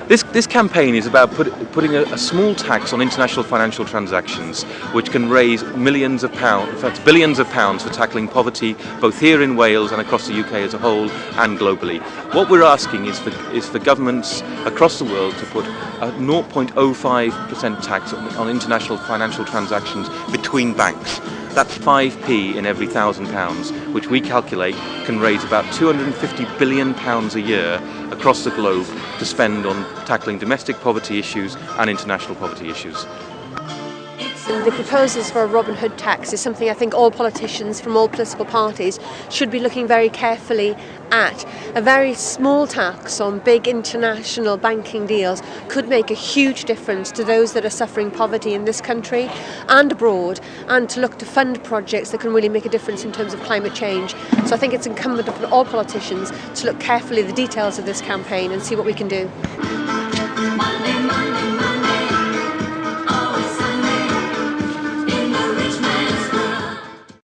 This campaign is about putting a small tax on international financial transactions, which can raise millions of pounds, in fact billions of pounds, for tackling poverty, both here in Wales and across the UK as a whole and globally. What we're asking is for governments across the world to put a 0.05% tax on international financial transactions between banks. That's 5p in every £1,000, which we calculate can raise about £250 billion a year across the globe to spend on tackling domestic poverty issues and international poverty issues. The proposals for a Robin Hood tax is something I think all politicians from all political parties should be looking very carefully at. A very small tax on big international banking deals could make a huge difference to those that are suffering poverty in this country and abroad, and to look to fund projects that can really make a difference in terms of climate change. So I think it's incumbent upon all politicians to look carefully at the details of this campaign and see what we can do.